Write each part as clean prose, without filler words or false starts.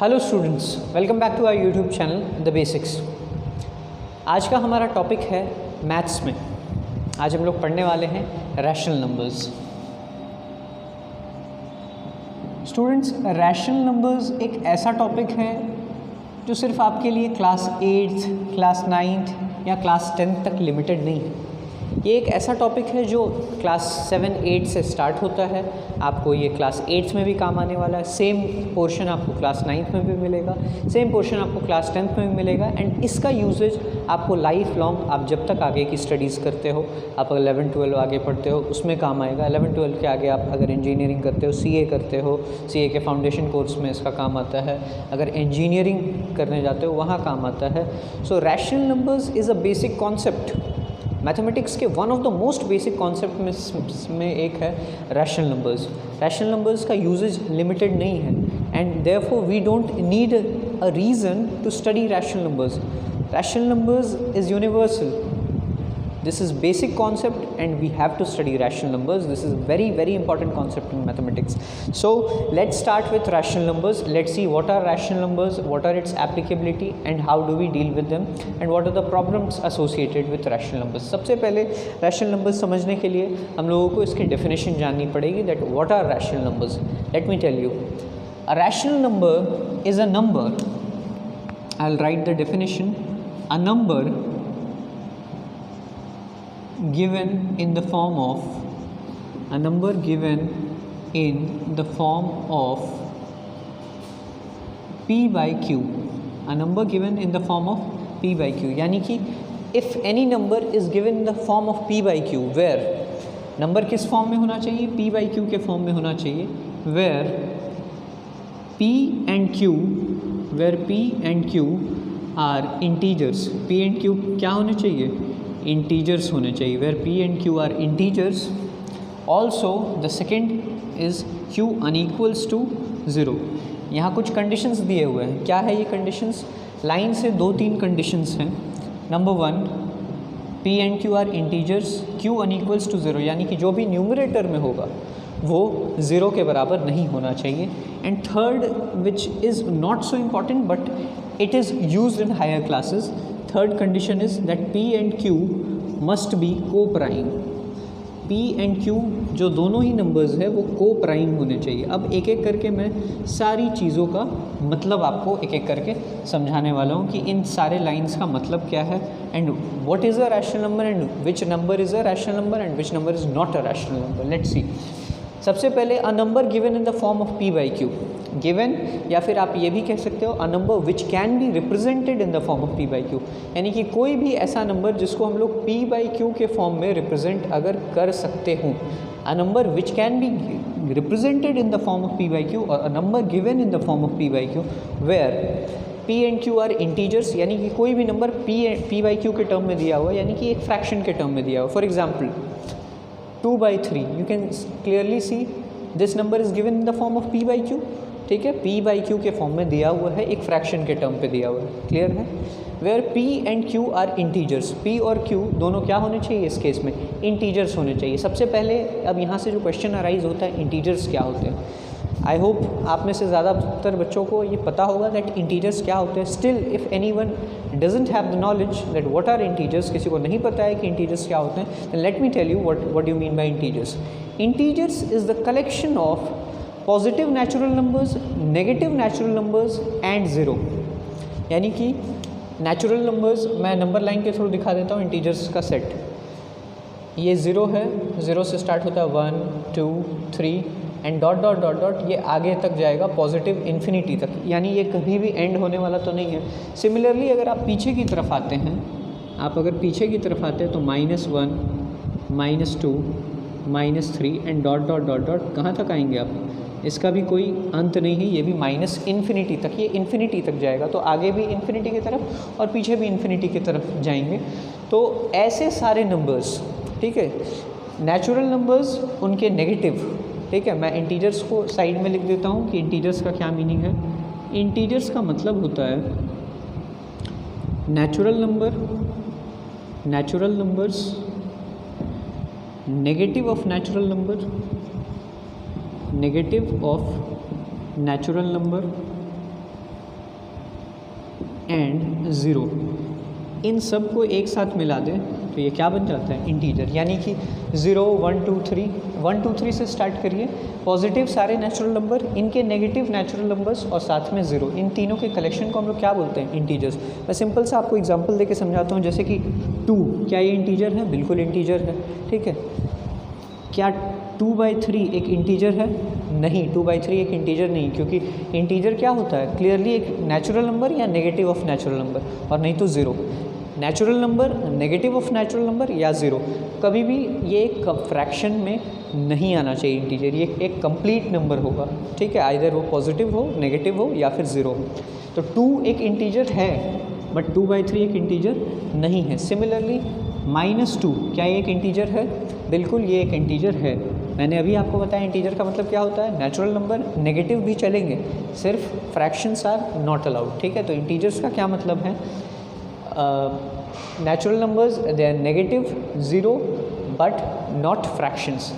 Hello students, welcome back to our YouTube channel the basics. आज का हमारा topic है मैथ्स में। आज हम लोग पढ़ने वाले हैं rational numbers. Students, rational numbers एक ऐसा टॉपिक है जो सिर्फ आपके लिए क्लास 8th, क्लास 9th या क्लास 10th तक लिमिटेड नहीं है। ये एक ऐसा टॉपिक है जो क्लास 7, 8 से स्टार्ट होता है। आपको ये क्लास 8th में भी काम आने वाला है। सेम पोर्शन आपको क्लास 9th में भी मिलेगा, सेम पोर्शन आपको क्लास 10th में भी मिलेगा। एंड इसका यूजेज आपको लाइफ लॉन्ग, आप जब तक आगे की स्टडीज़ करते हो, आप 11, 12 आगे पढ़ते हो, उसमें काम आएगा। 11, 12 के आगे आप अगर इंजीनियरिंग करते हो, CA करते हो, CA के फाउंडेशन कोर्स में इसका काम आता है। अगर इंजीनियरिंग करने जाते हो वहाँ काम आता है। So rational numbers is a basic concept. Mathematics के one of the most basic concept में एक है रैशनल नंबर्स। रैशनल नंबर्स का यूजेज लिमिटेड नहीं है and therefore we don't need a reason to study rational numbers. Rational numbers is universal. This is basic concept and we have to study rational numbers. This is very important concept in mathematics. So let's start with rational numbers. Let's see what are rational numbers, what are its applicability and how do we deal with them and what are the problems associated with rational numbers. सबसे पहले rational numbers समझने के लिए हम लोगों को इसकी definition जाननी पड़ेगी that what are rational numbers. Let me tell you. A rational number is a number. I'll write the definition. A number given in the form of p by q, a number given in the form of p by q, यानी कि if any number is given in the form of p by q, where number किस form में होना चाहिए? p by q के form में होना चाहिए। where p and q are integers, p and q क्या होने चाहिए? इंटीजर्स होने चाहिए। Where p and q are integers. Also the second is q unequals to 0। यहाँ कुछ कंडीशंस दिए हुए हैं। क्या है ये कंडीशंस? लाइन से 2-3 कंडीशंस हैं। Number 1, p and q are integers, q unequals to 0, यानी कि जो भी न्यूमरेटर में होगा वो 0 के बराबर नहीं होना चाहिए। And third, which is not so important but it is used in higher classes, third condition is that p and q must be coprime. p and q जो दोनों ही नंबर्स है वो को प्राइम होने चाहिए। अब एक एक करके मैं सारी चीज़ों का मतलब आपको एक एक करके समझाने वाला हूँ कि इन सारे लाइंस का मतलब क्या है and what is a rational number and which number is a rational number and which number is not a rational number. Let's see. सबसे पहले अ number given in the form of p by q, given, या फिर आप ये भी कह सकते हो अ number which can be represented in the form of p by q, यानी कि कोई भी ऐसा नंबर जिसको हम लोग p by q के फॉर्म में रिप्रेजेंट अगर कर सकते हों। A number which can be represented in the form of p by q और a number given in the form of p by q where p and q are integers, यानी कि कोई भी नंबर p by q के term में दिया हुआ, यानी कि एक फ्रैक्शन के टर्म में दिया हुआ। For example 2/3, you can clearly see this number is given in the form of p by q। ठीक है, p by q के फॉर्म में दिया हुआ है, एक फ्रैक्शन के टर्म पे दिया हुआ है। क्लियर है? Where p and q are integers, p और q दोनों क्या होने चाहिए इस केस में? इंटीजर्स होने चाहिए। सबसे पहले अब यहाँ से जो क्वेश्चन अराइज होता है, इंटीजर्स क्या होते हैं? आई होप आप में से ज़्यादातर बच्चों को ये पता होगा दैट इंटीजर्स क्या होते हैं। Still if anyone doesn't have the knowledge that what are integers, किसी को नहीं पता है कि इंटीजर्स क्या होते हैं, then let me tell you what you mean by integers. Integers is the collection of positive natural numbers, negative natural numbers and zero. यानी कि नेचुरल नंबर्स मैं नंबर लाइन के थ्रू दिखा देता हूँ। इंटीजर्स का सेट ये 0 है, 0 से स्टार्ट होता है 1, 2, 3 and dot dot dot dot, ये आगे तक जाएगा पॉजिटिव इन्फिनिटी तक, यानी ये कभी भी एंड होने वाला तो नहीं है। सिमिलरली अगर आप पीछे की तरफ आते हैं, आप अगर पीछे की तरफ आते हैं तो -1, -2, -3 and dot dot dot dot कहाँ तक आएंगे आप? इसका भी कोई अंत नहीं है, ये भी माइनस इन्फिनिटी तक, ये इन्फिनिटी तक जाएगा। तो आगे भी इन्फिनिटी की तरफ और पीछे भी इन्फिनिटी की तरफ जाएंगे। तो ऐसे सारे नंबर्स, ठीक है, नेचुरल नंबर्स उनके नेगेटिव, ठीक है। मैं इंटीजर्स को साइड में लिख देता हूँ कि इंटीजर्स का क्या मीनिंग है। इंटीजर्स का मतलब होता है natural numbers, negative of natural number, negative of natural number and 0, इन सब को एक साथ मिला दें तो ये क्या बन जाता है, इंटीजर। यानी कि 0 1 2 3, 1 2 3 से स्टार्ट करिए, पॉजिटिव सारे नेचुरल नंबर, इनके नेगेटिव नेचुरल नंबर्स और साथ में 0, इन तीनों के कलेक्शन को हम लोग क्या बोलते हैं, इंटीजर्स। मैं सिंपल सा आपको एग्जांपल देके समझाता हूँ, जैसे कि 2, क्या ये इंटीजर है, बिल्कुल इंटीजर है, ठीक है। क्या 2/3 एक इंटीजर है, नहीं, 2/3 एक इंटीजर नहीं, क्योंकि इंटीजर क्या होता है, क्लियरली एक नेचुरल नंबर या नेगेटिव ऑफ नेचुरल नंबर, और नहीं तो 0। Natural number, negative of natural number या 0, कभी भी ये एक फ्रैक्शन में नहीं आना चाहिए इंटीजर, ये एक कंप्लीट नंबर होगा, ठीक है, आइदर वो पॉजिटिव हो, नेगेटिव हो या फिर 0 हो। तो 2 एक इंटीजर है, बट 2/3 एक इंटीजर नहीं है। सिमिलरली -2, क्या ये एक इंटीजर है, बिल्कुल ये एक इंटीजर है। मैंने अभी आपको बताया इंटीजर का मतलब क्या होता है, नेचुरल नंबर, नेगेटिव भी चलेंगे, सिर्फ फ्रैक्शंस आर नॉट अलाउड, ठीक है। तो इंटीजर्स का क्या मतलब है, natural numbers they are negative, 0 but not fractions.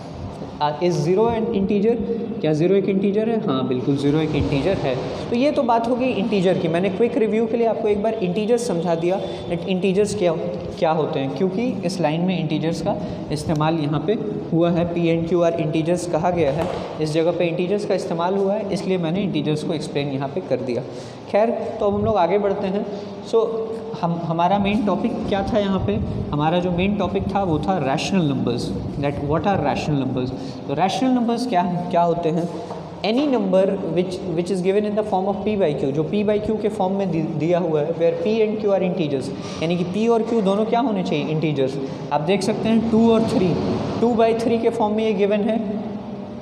Is 0 an integer? क्या 0 एक इंटीजर है, हाँ बिल्कुल 0 एक इंटीजर है। तो ये तो बात हो गई इंटीजर की। मैंने क्विक रिव्यू के लिए आपको एक बार इंटीजर्स समझा दिया, दैट इंटीजर्स क्या होते हैं, क्योंकि इस लाइन में इंटीजर्स का इस्तेमाल यहाँ पे हुआ है, P and Q R integers कहा गया है, इस जगह पे इंटीजर्स का इस्तेमाल हुआ है, इसलिए मैंने इंटीजर्स को एक्सप्लेन यहाँ पे कर दिया। खैर, तो अब हम लोग आगे बढ़ते हैं। हमारा मेन टॉपिक क्या था यहाँ पे, हमारा जो मेन टॉपिक था वो था rational numbers, that what are rational numbers. तो रैशनल नंबर्स क्या होते हैं, any number which is given in the form of p/q, जो p/q के फॉर्म में दिया हुआ है, where p and q are integers, यानी कि p और q दोनों क्या होने चाहिए, इंटीजर्स। आप देख सकते हैं 2 और 3, 2/3 के फॉर्म में ये गिवन है।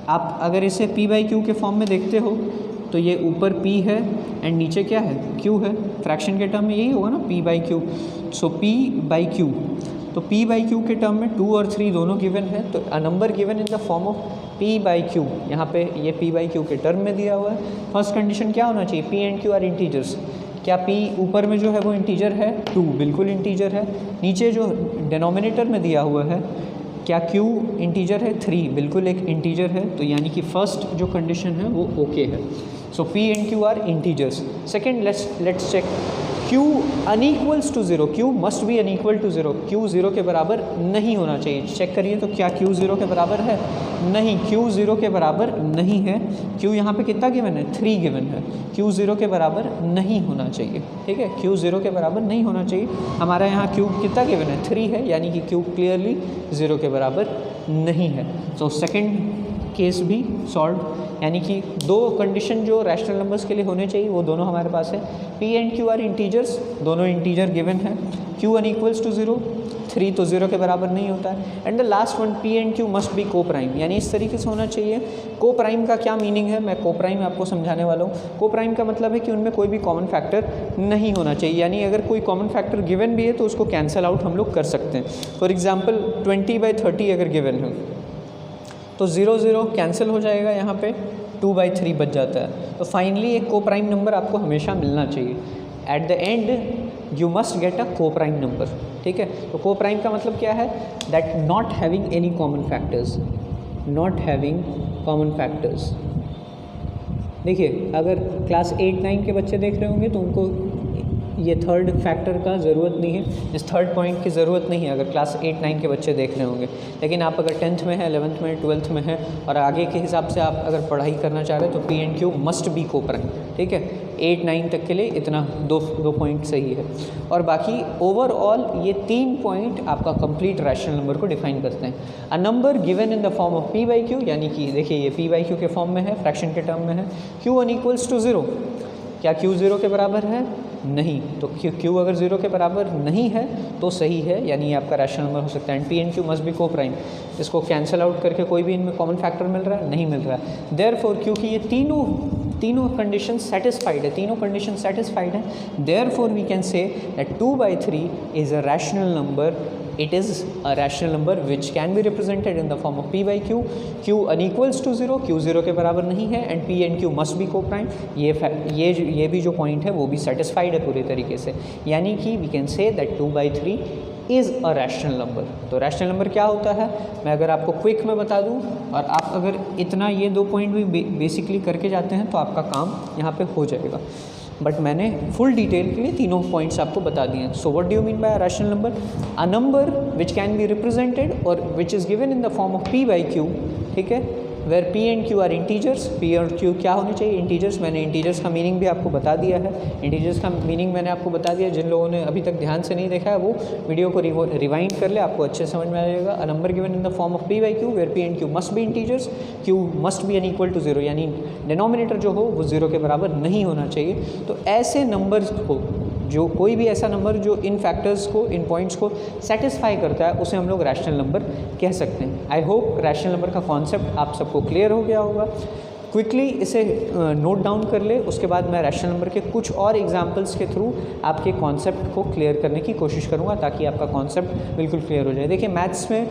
आप अगर इसे p/q के फॉर्म में देखते हो तो ये ऊपर p है एंड नीचे क्या है, q है, फ्रैक्शन के टर्म में यही होगा ना, p/q। सो p/q, तो p/q के टर्म में 2 और 3 दोनों गिवन है, तो अ number given in the form of p/q, यहाँ पे ये p/q के टर्म में दिया हुआ है। फर्स्ट कंडीशन क्या होना चाहिए, p and q are integers. क्या p ऊपर में जो है वो इंटीजर है, 2 बिल्कुल इंटीजर है। नीचे जो डिनोमिनेटर में दिया हुआ है, क्या q इंटीजर है, 3 बिल्कुल एक इंटीजर है। तो यानी कि फर्स्ट जो कंडीशन है वो ओके है। So p and q are integers. Second, let's check q unequals to 0, q must be unequal to 0, q 0 के बराबर नहीं होना चाहिए। चेक करिए तो क्या q 0 के बराबर है, नहीं, q 0 के बराबर नहीं है। q यहाँ पे कितना गिवन है, 3 गिवन है, q 0 के बराबर नहीं होना चाहिए, ठीक है, q 0 के बराबर नहीं होना चाहिए। हमारा यहाँ q कितना गिवन है, 3 है, यानी कि q क्लियरली 0 के बराबर नहीं है। सो सेकेंड केस भी सॉल्व, यानी कि 2 कंडीशन जो रैशनल नंबर्स के लिए होने चाहिए वो दोनों हमारे पास है। p and q are integers, दोनों इंटीजर गिवन है, q अनइक्वल्स टू 0, 3 तो 0 के बराबर नहीं होता है। And the last one, p and q must be coprime, यानी इस तरीके से होना चाहिए। को प्राइम का क्या मीनिंग है, मैं को प्राइम आपको समझाने वाला हूँ। को प्राइम का मतलब है कि उनमें कोई भी कॉमन फैक्टर नहीं होना चाहिए, यानी अगर कोई कॉमन फैक्टर गिवन भी है तो उसको कैंसल आउट हम लोग कर सकते हैं। फॉर एग्जाम्पल 20/30 अगर गिवन है तो 0 0 कैंसिल हो जाएगा, यहाँ पे 2/3 बच जाता है। तो फाइनली एक को प्राइम नंबर आपको हमेशा मिलना चाहिए। At the end you must get a को प्राइम नंबर, ठीक है। तो को प्राइम का मतलब क्या है, that not having any common factors, not having common factors. देखिए, अगर क्लास 8 9 के बच्चे देख रहे होंगे तो उनको ये थर्ड फैक्टर का ज़रूरत नहीं है, इस थर्ड पॉइंट की ज़रूरत नहीं है अगर क्लास 8 9 के बच्चे देख रहे होंगे। लेकिन आप अगर 10th में है, 11th में, 12th में है और आगे के हिसाब से आप अगर पढ़ाई करना चाह रहे हैं तो p and q must be को प्राइम, ठीक है। 8 9 तक के लिए इतना दो पॉइंट सही है, और बाकी ओवरऑल ये 3 पॉइंट आपका कंप्लीट रैशनल नंबर को डिफाइन करते हैं। अ number given in the form of p/q, यानी कि देखिए ये p/q के फॉर्म में है, फ्रैक्शन के टर्म में है। q अनइक्वल्स टू 0, क्या q 0 के बराबर है, नहीं, तो q अगर 0 के बराबर नहीं है तो सही है, यानी ये आपका रैशनल नंबर हो सकता है। And p and q must be को प्राइम, इसको कैंसिल आउट करके कोई भी इनमें कॉमन फैक्टर मिल रहा है, नहीं मिल रहा है। देयरफॉर क्योंकि ये तीनों कंडीशन सेटिस्फाइड है, तीनों कंडीशन सेटिस्फाइड है, therefore we can say that 2/3 is a rational number. It is a rational number which can be represented in the form of p/q, q unequals to 0, q 0 के बराबर नहीं है, and p and q must be co-prime। ये भी जो point है वो भी सेटिस्फाइड है पूरे तरीके से, यानी कि we can say that 2/3 is a rational number. तो रैशनल नंबर क्या होता है, मैं अगर आपको क्विक में बता दूं, और आप अगर इतना ये 2 पॉइंट भी बेसिकली करके जाते हैं तो आपका काम यहाँ पे हो जाएगा। बट मैंने फुल डिटेल के लिए तीनों पॉइंट्स आपको बता दिए हैं. So what do you mean by rational number? A number which can be represented or which is given in the form of p by q, ठीक है, where p and q are integers. p और q क्या होने चाहिए? Integers. मैंने integers का meaning भी आपको बता दिया है. इंटीजर्स का मीनिंग मैंने आपको बता दिया. जिन लोगों ने अभी तक ध्यान से नहीं देखा है वो वीडियो को रिवाइंड कर ले, आपको अच्छे समझ में आ जाएगा. A number given in the form of p by q where p and q must be integers, q must be unequal to 0, यानी डिनोमिनेटर जो हो वो 0 के बराबर नहीं होना चाहिए. तो ऐसे नंबर्स को, जो कोई भी ऐसा नंबर जो इन फैक्टर्स को, इन पॉइंट्स को सेटिस्फाई करता है, उसे हम लोग रैशनल नंबर कह सकते हैं. आई होप रैशनल नंबर का कॉन्सेप्ट आप सबको क्लियर हो गया होगा. क्विकली इसे नोट डाउन कर ले, उसके बाद मैं रैशनल नंबर के कुछ और एग्जांपल्स के थ्रू आपके कॉन्सेप्ट को क्लियर करने की कोशिश करूँगा ताकि आपका कॉन्सेप्ट बिल्कुल क्लियर हो जाए. देखिए मैथ्स में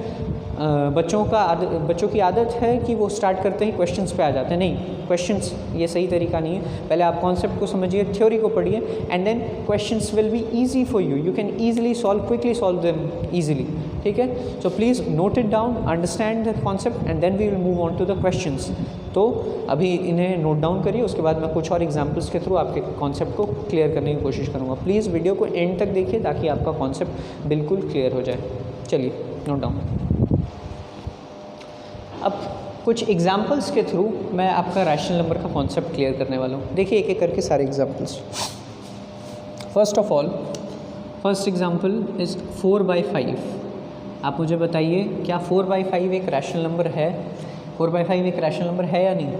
बच्चों की आदत है कि वो स्टार्ट करते ही क्वेश्चंस पे आ जाते हैं. नहीं, क्वेश्चंस ये सही तरीका नहीं है. पहले आप कॉन्सेप्ट को समझिए, थ्योरी को पढ़िए, and then questions will be easy for you. You can easily solve, quickly solve them easily, ठीक है. So please note it down, understand the concept and then we will move on to the questions. तो अभी इन्हें note down करिए, उसके बाद मैं कुछ और एग्जाम्पल्स के थ्रू आपके कॉन्सेप्ट को क्लियर करने की कोशिश करूँगा. प्लीज़ वीडियो को एंड तक देखिए ताकि आपका कॉन्सेप्ट बिल्कुल क्लियर हो जाए. चलिए नोट डाउन. अब कुछ एग्जाम्पल्स के थ्रू मैं आपका रैशनल नंबर का कॉन्सेप्ट क्लियर करने वाला हूँ. देखिए एक एक करके सारे examples. First of all, first example is 4/5. आप मुझे बताइए क्या 4/5 एक रैशनल नंबर है? 4/5 एक रैशनल नंबर है या नहीं?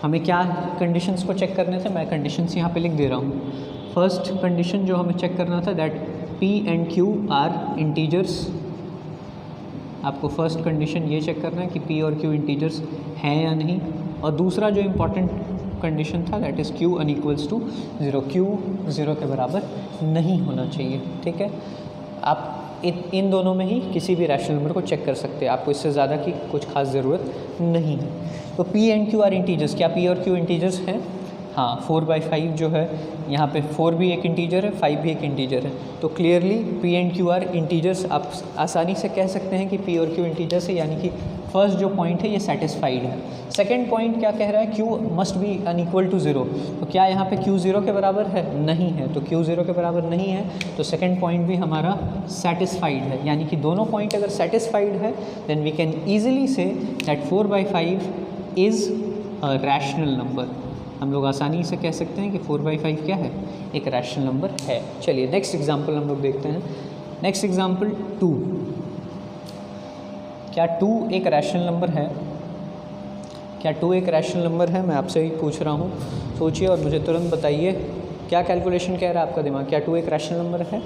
हमें क्या कंडीशंस को चेक करने थे? मैं कंडीशंस यहाँ पे लिख दे रहा हूँ. फर्स्ट कंडीशन जो हमें चेक करना था, that p and q are integers. आपको फर्स्ट कंडीशन ये चेक करना है कि p और q इंटीजर्स हैं या नहीं. और दूसरा जो इम्पॉर्टेंट कंडीशन था, that is q unequals to 0. q 0 के बराबर नहीं होना चाहिए, ठीक है. आप इन दोनों में ही किसी भी रैशनल नंबर को चेक कर सकते हैं. आपको इससे ज़्यादा की कुछ खास ज़रूरत नहीं है. तो p and q are integers. क्या p और q इंटीजर्स हैं? हाँ, 4/5 जो है यहाँ पे 4 भी एक इंटीजर है, 5 भी एक इंटीजर है. तो clearly p and q are integers. आप आसानी से कह सकते हैं कि p और q इंटीजर्स है, यानी कि फर्स्ट जो पॉइंट है ये सेटिस्फाइड है. सेकंड पॉइंट क्या कह रहा है? q must be unequal to 0. तो क्या यहाँ पे q 0 के बराबर है? नहीं है. तो q 0 के बराबर नहीं है, तो सेकंड पॉइंट भी हमारा सेटिस्फाइड है. यानी कि दोनों पॉइंट अगर सेटिस्फाइड है then we can easily say that 4/5 is a rational number. हम लोग आसानी से कह सकते हैं कि 4/5 क्या है? एक रैशनल नंबर है. चलिए नेक्स्ट एग्जांपल हम लोग देखते हैं. Next example 2. क्या 2 एक रैशनल नंबर है? क्या 2 एक रैशनल नंबर है? मैं आपसे ही पूछ रहा हूँ. सोचिए और मुझे तुरंत बताइए क्या कैलकुलेशन कह रहा है आपका दिमाग. क्या 2 एक रैशनल नंबर है?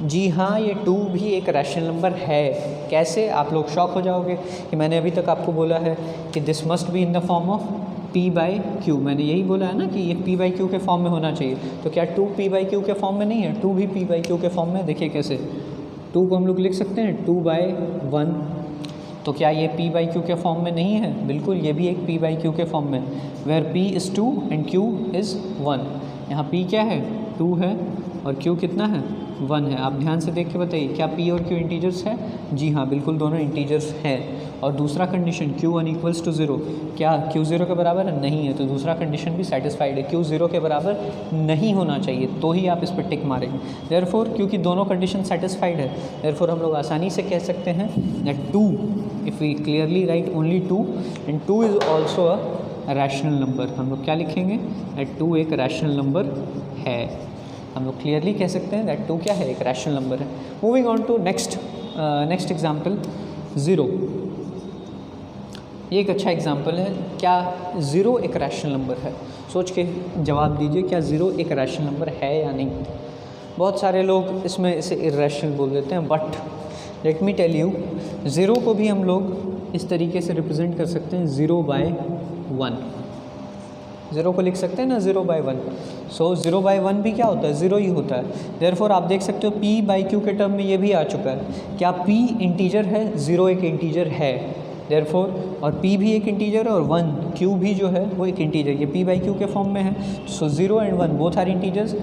जी हाँ, ये 2 भी एक रैशनल नंबर है. कैसे? आप लोग शॉक हो जाओगे कि मैंने अभी तक आपको बोला है कि this must be in the form of p by Q. मैंने यही बोला है ना कि ये p बाई क्यू के फॉर्म में होना चाहिए. तो क्या 2 p बाई क्यू के फॉर्म में नहीं है? 2 भी p बाई क्यू के फॉर्म में. देखिए कैसे 2 को हम लोग लिख सकते हैं 2/1. तो क्या ये p बाई क्यू के फॉर्म में नहीं है? बिल्कुल, ये भी एक p बाई क्यू के फॉर्म में, where p is 2 and q is 1. यहाँ p क्या है? 2 है और q कितना है? 1 है. आप ध्यान से देख के बताइए क्या p और q इंटीजर्स है? जी हाँ, बिल्कुल दोनों इंटीजर्स हैं. और दूसरा कंडीशन q अनइक्वल्स टू 0. क्या q 0 के बराबर है? नहीं है. तो दूसरा कंडीशन भी सेटिस्फाइड है. q 0 के बराबर नहीं होना चाहिए, तो ही आप इस पर टिक मारेंगे. देयरफॉर क्योंकि दोनों कंडीशन सेटिस्फाइड है, देयरफॉर हम लोग आसानी से कह सकते हैं that 2, if we clearly write only 2 and 2 is also a rational number. हम लोग क्या लिखेंगे? दैट 2 एक रैशनल नंबर है. हम लोग क्लियरली कह सकते हैं दैट 2 क्या है? एक रैशनल नंबर है. Moving on to next example 0. ये एक अच्छा एग्जाम्पल है. क्या 0 एक रैशनल नंबर है? सोच के जवाब दीजिए, क्या 0 एक रैशनल नंबर है या नहीं? बहुत सारे लोग इसमें इसे इर्रेशनल बोल देते हैं, but let me tell you, 0 को भी हम लोग इस तरीके से रिप्रेजेंट कर सकते हैं 0/1. 0 को लिख सकते हैं ना 0/1. सो 0/1 भी क्या होता है? 0 ही होता है. देयरफॉर आप देख सकते हो p बाई क्यू के टर्म में ये भी आ चुका है. क्या p इंटीजर है? 0 एक इंटीजर है. देयरफॉर और p भी एक इंटीजर है और 1 q भी जो है वो एक इंटीजर. ये p बाई क्यू के फॉर्म में है. So 0 and 1 both are integers.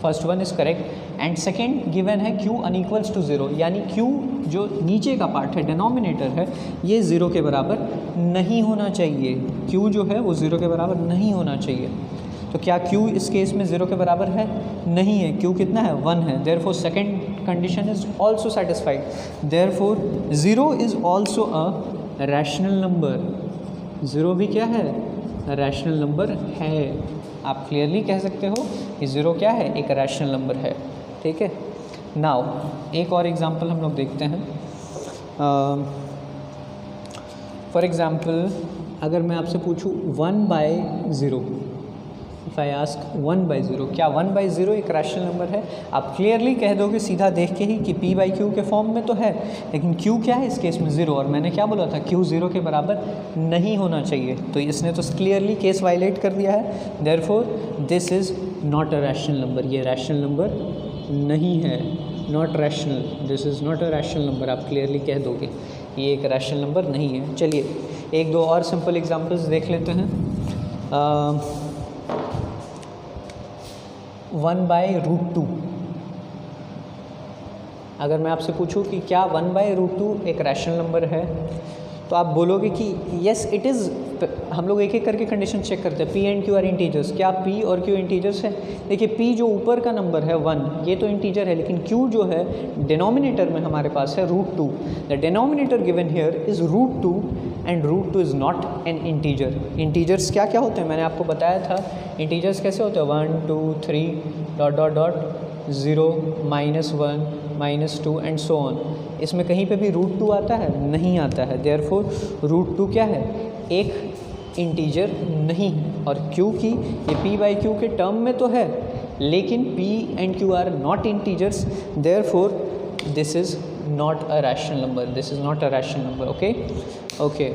First one is correct and second given है q अनइक्वल्स टू 0, यानी q जो नीचे का पार्ट है, डिनोमिनेटर है, ये 0 के बराबर नहीं होना चाहिए. q जो है वो 0 के बराबर नहीं होना चाहिए. तो क्या q इस केस में 0 के बराबर है? नहीं है। q कितना है? 1 है। Therefore second condition is also satisfied. Therefore 0 is also a rational number. 0 भी क्या है? रैशनल नंबर है। आप क्लियरली कह सकते हो कि 0 क्या है? एक रैशनल नंबर है। ठीक है। नाउ एक और एग्जांपल हम लोग देखते हैं। फॉर एग्ज़ाम्पल अगर मैं आपसे पूछूं 1/0, इफ़ आई आस्क 1/0, क्या 1/0 एक रैशनल नंबर है? आप क्लियरली कह दोगे सीधा देख के ही कि p/q के फॉर्म में तो है, लेकिन q क्या है इस केस में? 0। और मैंने क्या बोला था? q 0 के बराबर नहीं होना चाहिए। तो इसने तो क्लियरली केस वायलेट कर दिया है। Therefore this is not a rational number. ये रैशनल नंबर नहीं है। Not rational, this is not a rational number. आप क्लियरली कह दोगे ये एक रैशनल नंबर नहीं है। चलिए एक दो और सिंपल एग्जांपल्स देख लेते हैं। 1/√2। अगर मैं आपसे पूछूं कि क्या 1/√2 एक रैशनल नंबर है, तो आप बोलोगे कि येस इट इज़। हम लोग एक एक करके कंडीशन चेक करते हैं। p and q are integers. क्या p और q इंटीजर्स है? देखिए p जो ऊपर का नंबर है 1, ये तो इंटीजर है, लेकिन q जो है डिनोमिनेटर में हमारे पास है √2। The denominator given here is √2 and √2 is not an integer. Integers क्या क्या होते हैं? मैंने आपको बताया था इंटीजर्स कैसे होते हैं। 1 2 3 dot dot dot 0 -1 -2 and so on. इसमें कहीं पे भी √2 आता है? नहीं आता है। देयरफॉर √2 क्या है? एक इंटीजर नहीं है। और क्योंकि ये p/q के टर्म में तो है, लेकिन p and q are not integers, therefore this is not a rational number. This is not a rational number. Okay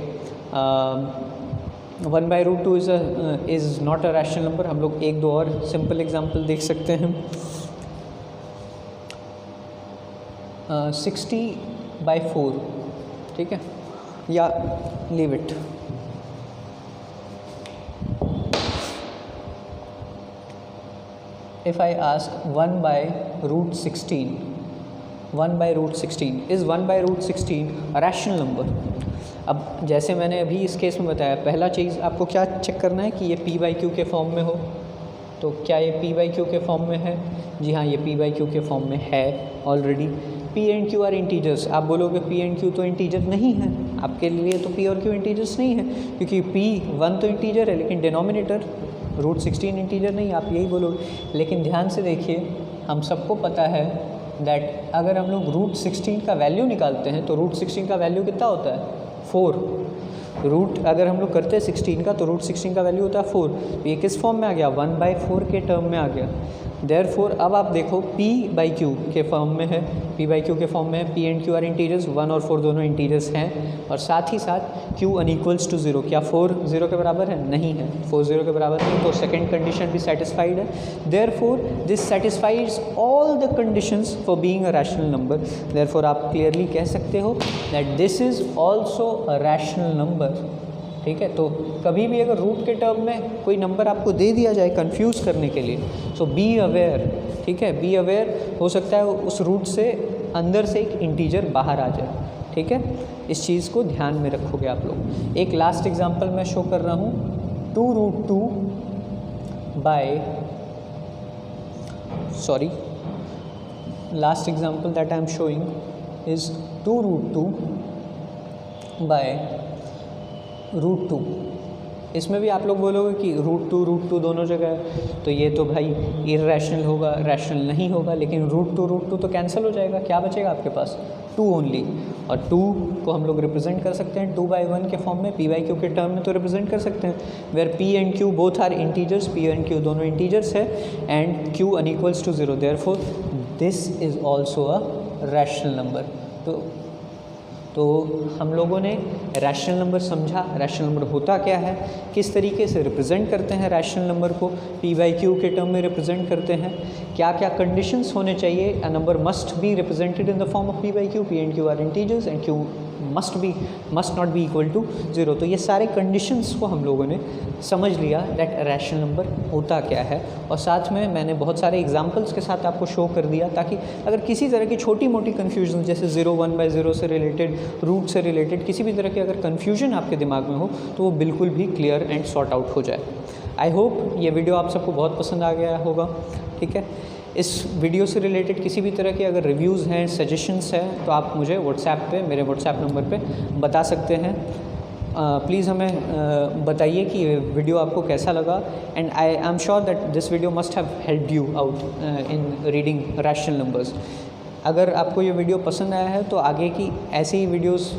1/√2 is not a rational number. हम लोग एक दो और सिंपल एग्जांपल देख सकते हैं। 60/4, ठीक है, या leave it. If I ask 1/√16, 1/√16 is 1/√16 a rational number? अब जैसे मैंने अभी इस केस में बताया, पहला चीज़ आपको क्या चेक करना है कि ये p/q के फॉर्म में हो। तो क्या ये p/q के फॉर्म में है? जी हाँ, ये p/q के फॉर्म में है already. p and q are integers. आप बोलोगे p एंड q तो इंटीजर नहीं है, आपके लिए तो p और q इंटीजर्स नहीं है, क्योंकि p 1 तो इंटीजर है, लेकिन डिनोमिनेटर √16 इंटीजर नहीं, आप यही बोलोगे। लेकिन ध्यान से देखिए, हम सबको पता है दैट अगर हम लोग √16 का वैल्यू निकालते हैं तो √16 का वैल्यू कितना होता है? 4। अगर हम लोग करते हैं 16 का तो √16 का वैल्यू होता है 4। ये किस फॉर्म में आ गया? 1/4 के टर्म में आ गया। देयरफॉर अब आप देखो p/q के फॉर्म में है, p/q के फॉर्म में है। p and q are integers, 1 और 4 दोनों इंटीजर्स हैं। और साथ ही साथ q अनइक्वल्स टू 0। क्या 4 0 के बराबर है? नहीं है। 4 0 के बराबर नहीं, तो सेकंड कंडीशन भी सेटिस्फाइड है। Therefore this satisfies all the conditions for being a rational number. Therefore आप क्लियरली कह सकते हो that this is also a rational number. ठीक है। तो कभी भी अगर रूट के टर्म में कोई नंबर आपको दे दिया जाए कंफ्यूज करने के लिए, सो बी अवेयर। ठीक है, बी अवेयर। हो सकता है उस रूट से अंदर से एक इंटीजर बाहर आ जाए। ठीक है, इस चीज़ को ध्यान में रखोगे आप लोग। एक लास्ट एग्जांपल मैं शो कर रहा हूँ। 2√2 by last example that I am showing is 2√2 by √2। इसमें भी आप लोग बोलोगे कि √2 दोनों जगह है, तो ये तो भाई इररेशनल होगा, रैशनल नहीं होगा। लेकिन √2 तो कैंसिल हो जाएगा, क्या बचेगा आपके पास? 2 ओनली। और 2 को हम लोग रिप्रेजेंट कर सकते हैं 2/1 के फॉर्म में, p/q के टर्म में तो रिप्रेजेंट कर सकते हैं। Where p and q both are integers, p and q दोनों इंटीजर्स है, and q unequals to 0। Therefore this is also a rational number. तो हम लोगों ने रैशनल नंबर समझा, रैशनल नंबर होता क्या है, किस तरीके से रिप्रेजेंट करते हैं रैशनल नंबर को, p/q के टर्म में रिप्रेजेंट करते हैं, क्या क्या कंडीशंस होने चाहिए। A number must be represented in the form of p/q, p and q are integers and q must not be equal to 0। तो ये सारे कंडीशंस को हम लोगों ने समझ लिया दैट रैशनल नंबर होता क्या है। और साथ में मैंने बहुत सारे एग्जांपल्स के साथ आपको शो कर दिया, ताकि अगर किसी तरह की छोटी मोटी कन्फ्यूजन, जैसे 0 1/0 से रिलेटेड, रूट से रिलेटेड किसी भी तरह की अगर कन्फ्यूजन आपके दिमाग में हो, तो वो बिल्कुल भी क्लियर एंड सॉर्ट आउट हो जाए। आई होप ये वीडियो आप सबको बहुत पसंद आ गया होगा, ठीक है। इस वीडियो से रिलेटेड किसी भी तरह के अगर रिव्यूज़ हैं, सजेशंस हैं, तो आप मुझे व्हाट्सएप पे, मेरे व्हाट्सएप नंबर पे बता सकते हैं। प्लीज़ हमें बताइए कि ये वीडियो आपको कैसा लगा, and I am sure that this video must have helped you out in reading rational numbers. अगर आपको ये वीडियो पसंद आया है तो आगे की ऐसी ही वीडियोस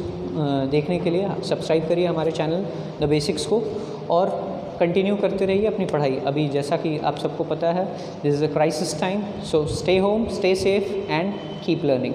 देखने के लिए सब्सक्राइब करिए हमारे चैनल द बेसिक्स को, और कंटिन्यू करते रहिए अपनी पढ़ाई। अभी जैसा कि आप सबको पता है, this is a crisis time, so stay home, stay safe and keep learning.